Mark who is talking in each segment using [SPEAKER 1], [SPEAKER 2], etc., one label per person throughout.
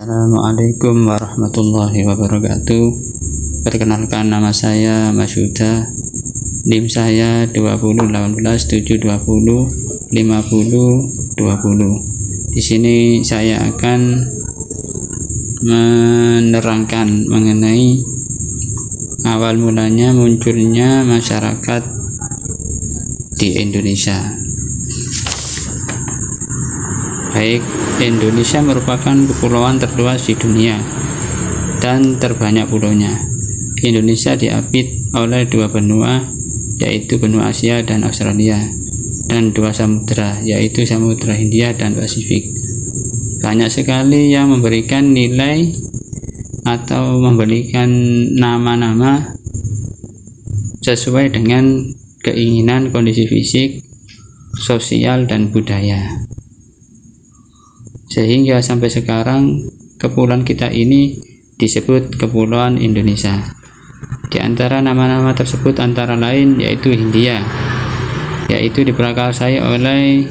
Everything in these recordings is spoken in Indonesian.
[SPEAKER 1] Assalamualaikum warahmatullahi wabarakatuh. Perkenalkan, nama saya Mas Huda. NIM saya 201872055020. Di sini saya akan menerangkan mengenai awal mulanya munculnya masyarakat di Indonesia. Baik, Indonesia merupakan kepulauan terluas di dunia dan terbanyak pulaunya. Indonesia diapit oleh dua benua, yaitu benua Asia dan Australia, dan dua samudra, yaitu Samudra Hindia dan Pasifik. Banyak sekali yang memberikan nilai atau memberikan nama-nama sesuai dengan keinginan kondisi fisik, sosial, dan budaya. Sehingga sampai sekarang kepulauan kita ini disebut Kepulauan Indonesia. Di antara nama-nama tersebut antara lain yaitu Hindia, yaitu diprakarsai oleh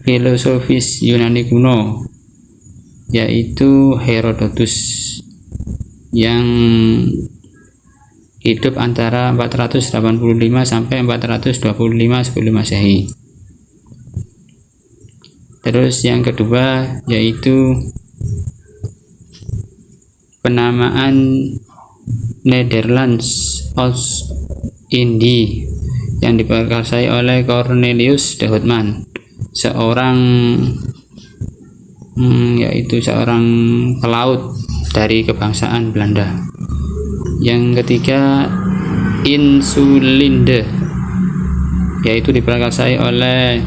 [SPEAKER 1] filosofis Yunani kuno, yaitu Herodotus, yang hidup antara 485 sampai 425 sebelum Masehi. Terus yang kedua yaitu penamaan Netherlands Oost-Indie yang diprakarsai oleh Cornelius de Houtman, seorang pelaut dari kebangsaan Belanda. Yang ketiga Insulinde, yaitu diprakarsai oleh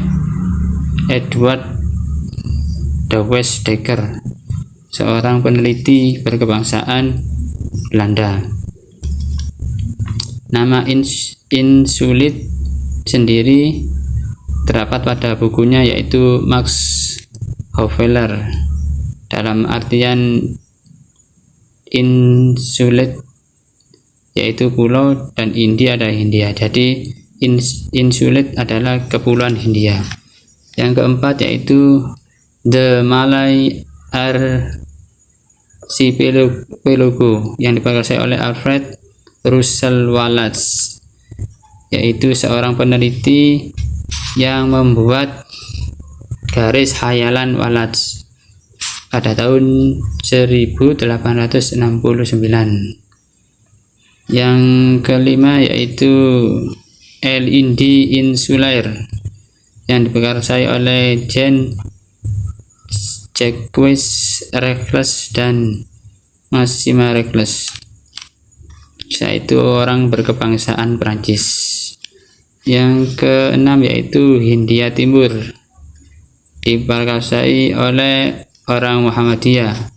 [SPEAKER 1] Edward de Westdekker, seorang peneliti berkebangsaan Belanda. Nama insulit sendiri terdapat pada bukunya yaitu Max Havelaar, dalam artian insulet yaitu pulau dan India adalah Hindia. Jadi insulet adalah kepulauan Hindia. Yang keempat yaitu The Malay Archipelago yang diprakarsai oleh Alfred Russel Wallace, yaitu seorang peneliti yang membuat garis hayalan Wallace pada tahun 1869. Yang kelima yaitu El Indi Insulaire yang diprakarsai oleh Jacques Reclus dan Maxime Reclus, yaitu orang berkebangsaan Prancis. Yang keenam yaitu Hindia Timur, diprakarsai oleh orang Muhammadiyah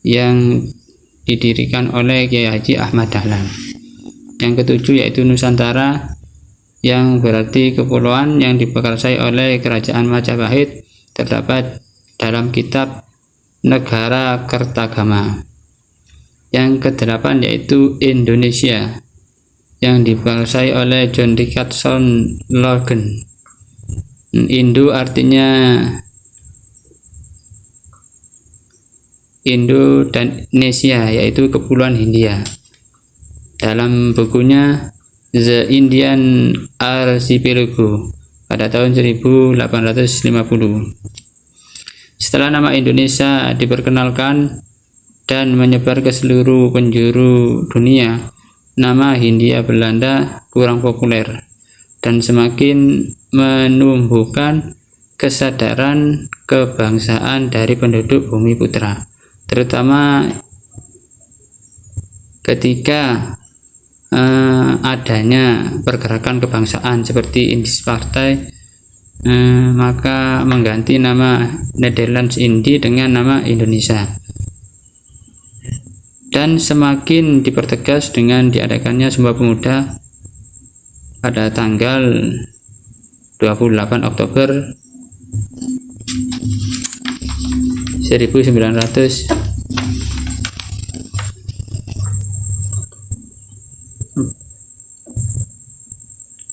[SPEAKER 1] yang didirikan oleh Kiai Haji Ahmad Dahlan. Yang ketujuh yaitu Nusantara, yang berarti kepulauan yang diprakarsai oleh Kerajaan Majapahit, terdapat dalam kitab Negara Kertagama. Yang kedelapan yaitu Indonesia, yang diprakarsai oleh John Richardson Logan. Indo artinya Indo dan Indonesia, yaitu Kepulauan Hindia, dalam bukunya The Indian Archipelago pada tahun 1850. Setelah nama Indonesia diperkenalkan dan menyebar ke seluruh penjuru dunia, nama Hindia Belanda kurang populer dan semakin menumbuhkan kesadaran kebangsaan dari penduduk Bumi Putra, terutama ketika adanya pergerakan kebangsaan seperti Indis Partai, maka mengganti nama Netherlands Indie dengan nama Indonesia, dan semakin dipertegas dengan diadakannya Sumpah Pemuda pada tanggal 28 Oktober 1900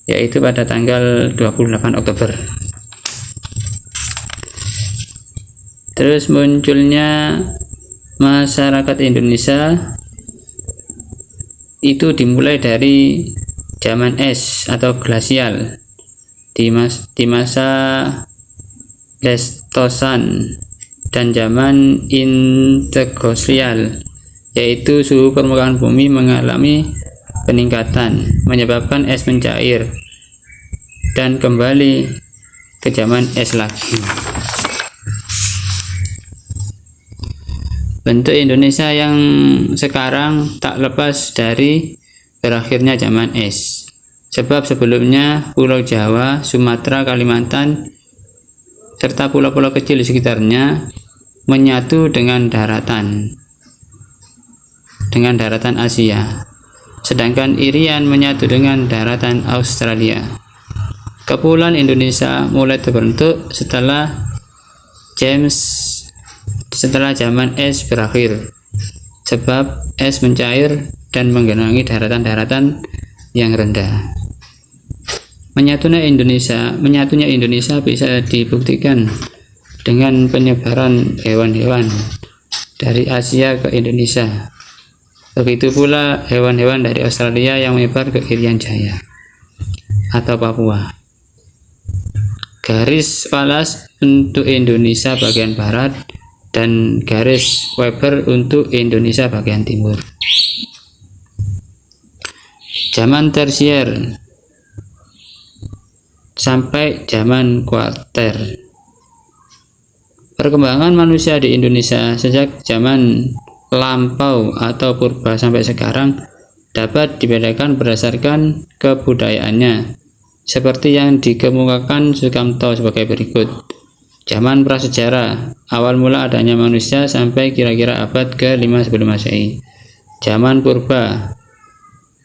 [SPEAKER 1] yaitu pada tanggal 28 Oktober. Terus munculnya masyarakat Indonesia itu dimulai dari zaman es atau glasial di masa Pleistosan dan zaman interglasial, yaitu suhu permukaan bumi mengalami peningkatan menyebabkan es mencair dan kembali ke zaman es lagi. Bentuk Indonesia yang sekarang tak lepas dari berakhirnya zaman es, sebab sebelumnya Pulau Jawa, Sumatera, Kalimantan serta pulau-pulau kecil di sekitarnya menyatu dengan daratan Asia, sedangkan Irian menyatu dengan daratan Australia. Kepulauan Indonesia mulai terbentuk setelah zaman es berakhir, sebab es mencair dan menggenangi daratan-daratan yang rendah. Menyatunya Indonesia bisa dibuktikan dengan penyebaran hewan-hewan dari Asia ke Indonesia. Begitu pula hewan-hewan dari Australia yang menyebar ke Irian Jaya atau Papua. Garis Wallace untuk Indonesia bagian barat dan garis Weber untuk Indonesia bagian timur. Zaman tersier sampai zaman kuarter. Perkembangan manusia di Indonesia sejak zaman lampau atau purba sampai sekarang dapat dibedakan berdasarkan kebudayaannya, seperti yang dikemukakan Sukamto sebagai berikut. Zaman prasejarah, awal mula adanya manusia sampai kira-kira abad ke-5 sebelum Masehi. Zaman purba,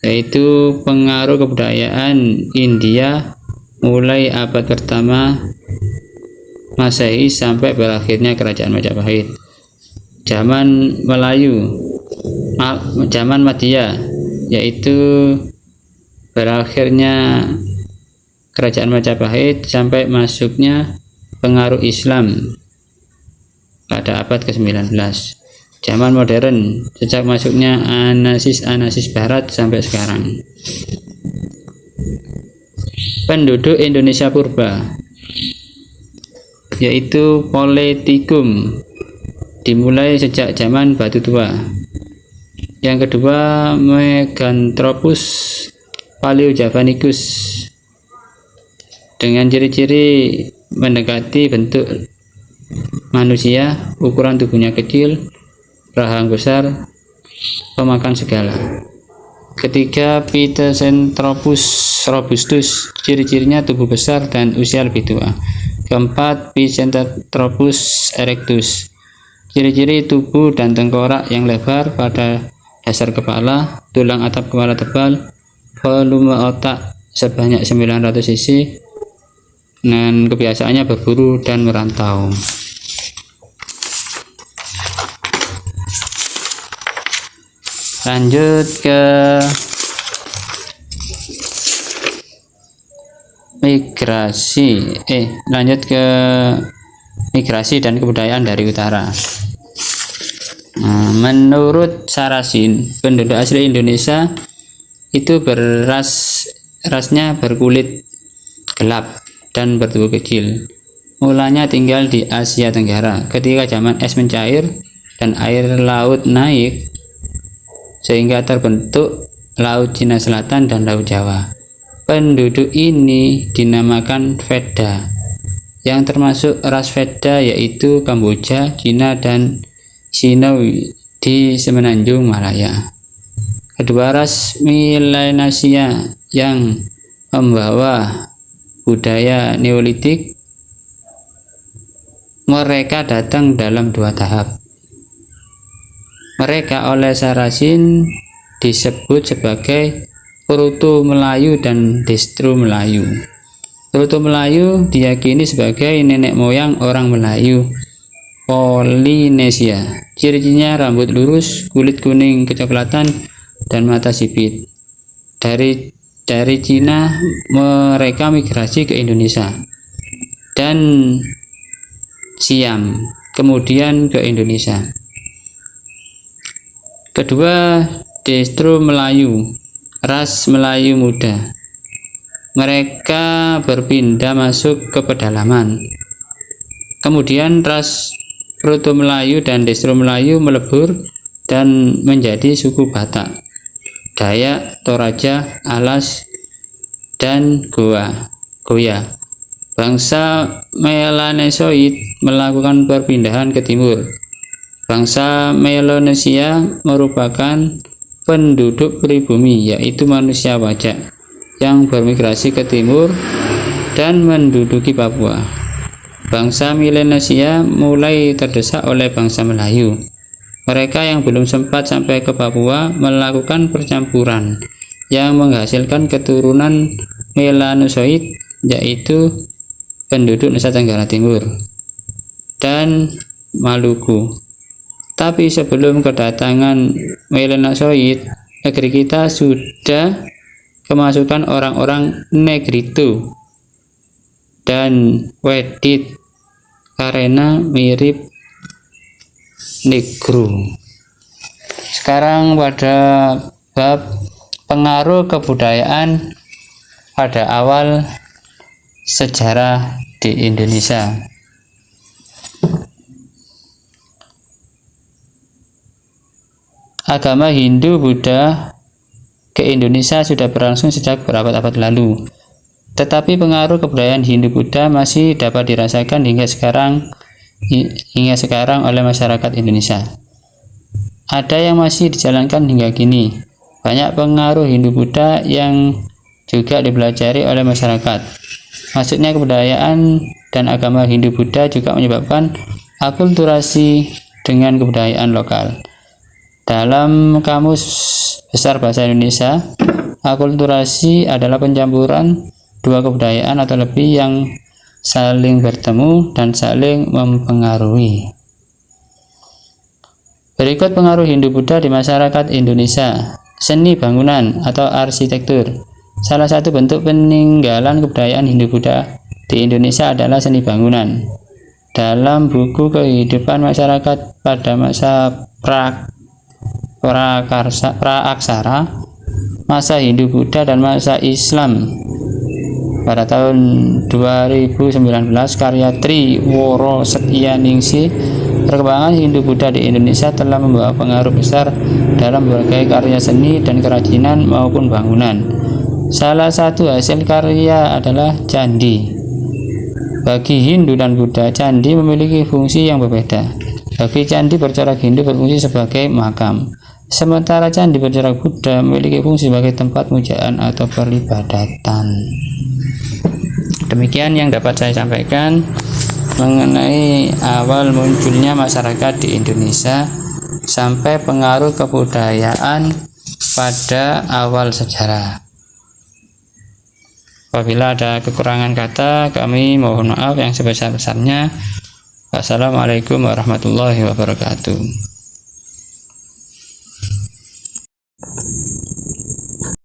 [SPEAKER 1] yaitu pengaruh kebudayaan India mulai abad pertama Masehi sampai berakhirnya kerajaan Majapahit. Zaman Madya, yaitu berakhirnya kerajaan Majapahit sampai masuknya pengaruh Islam pada abad ke-19. Zaman modern, sejak masuknya Anasis Barat sampai sekarang. Penduduk Indonesia purba, yaitu Poletikum, dimulai sejak zaman Batu Tua. Yang kedua, Meganthropus Paleojavanicus, dengan ciri-ciri mendekati bentuk manusia, ukuran tubuhnya kecil, rahang besar, pemakan segala. Ketiga, Pithecanthropus robustus, ciri-cirinya tubuh besar dan usia lebih tua. Keempat, Pithecanthropus erectus, ciri-ciri tubuh dan tengkorak yang lebar pada dasar kepala, tulang atap kepala tebal, volume otak sebanyak 900 cc, dan kebiasaannya berburu dan merantau. Lanjut ke migrasi dan kebudayaan dari utara. Menurut Sarasin, penduduk asli Indonesia itu rasnya berkulit gelap dan bertubuh kecil. Mulanya tinggal di Asia Tenggara. Ketika zaman es mencair dan air laut naik, sehingga terbentuk Laut Cina Selatan dan Laut Jawa. Penduduk ini dinamakan Vedda, yang termasuk ras Vedda yaitu Kamboja, Cina, dan Sino di semenanjung Malaya. Kedua ras Melanesia yang membawa budaya Neolitik, mereka datang dalam dua tahap. Mereka oleh Sarasin disebut sebagai Proto Melayu dan Destro Melayu. Proto Melayu diyakini sebagai nenek moyang orang Melayu Polinesia. Ciri-cirinya rambut lurus, kulit kuning kecoklatan, dan mata sipit. Dari Cina mereka migrasi ke Indonesia dan Siam, kemudian ke Indonesia. Kedua, Destro Melayu, ras Melayu muda. Mereka berpindah masuk ke pedalaman. Kemudian ras Proto Melayu dan Destro Melayu melebur dan menjadi suku Batak, Dayak, Toraja, Alas, dan Goya. Bangsa Melanesoid melakukan perpindahan ke timur. Bangsa Melanesia merupakan penduduk pribumi, yaitu manusia wajak yang bermigrasi ke timur dan menduduki Papua. Bangsa Melanesia mulai terdesak oleh bangsa Melayu. Mereka yang belum sempat sampai ke Papua melakukan percampuran yang menghasilkan keturunan Melanosoid, yaitu penduduk Nusa Tenggara Timur dan Maluku. Tapi sebelum kedatangan Melanosoid, negeri kita sudah kemasukan orang-orang Negrito dan Wedit karena mirip Negro. Sekarang pada bab pengaruh kebudayaan pada awal sejarah di Indonesia. Agama Hindu Buddha ke Indonesia sudah berlangsung sejak berabad-abad lalu, tetapi pengaruh kebudayaan Hindu Buddha masih dapat dirasakan hingga sekarang oleh masyarakat Indonesia. Ada yang masih dijalankan hingga kini. Banyak pengaruh Hindu Buddha yang juga dipelajari oleh masyarakat. Maksudnya kebudayaan dan agama Hindu Buddha juga menyebabkan akulturasi dengan kebudayaan lokal. Dalam Kamus Besar Bahasa Indonesia, akulturasi adalah pencampuran dua kebudayaan atau lebih yang saling bertemu dan saling mempengaruhi. Berikut pengaruh Hindu Buddha di masyarakat Indonesia. Seni bangunan atau arsitektur. Salah satu bentuk peninggalan kebudayaan Hindu Buddha di Indonesia adalah seni bangunan. Dalam buku Kehidupan Masyarakat pada Masa Praaksara, Masa Hindu Buddha dan Masa Islam pada tahun 2019, karya Tri Woro Setyaningsih, perkembangan Hindu Buddha di Indonesia telah membawa pengaruh besar dalam berbagai karya seni dan kerajinan maupun bangunan. Salah satu hasil karya adalah candi. Bagi Hindu dan Buddha, candi memiliki fungsi yang berbeda. Bagi candi bercorak Hindu berfungsi sebagai makam, sementara candi bercorak Buddha memiliki fungsi sebagai tempat pujaan atau peribadatan. Demikian yang dapat saya sampaikan mengenai awal munculnya masyarakat di Indonesia sampai pengaruh kebudayaan pada awal sejarah. Apabila ada kekurangan kata, kami mohon maaf yang sebesar-besarnya. Wassalamualaikum warahmatullahi wabarakatuh.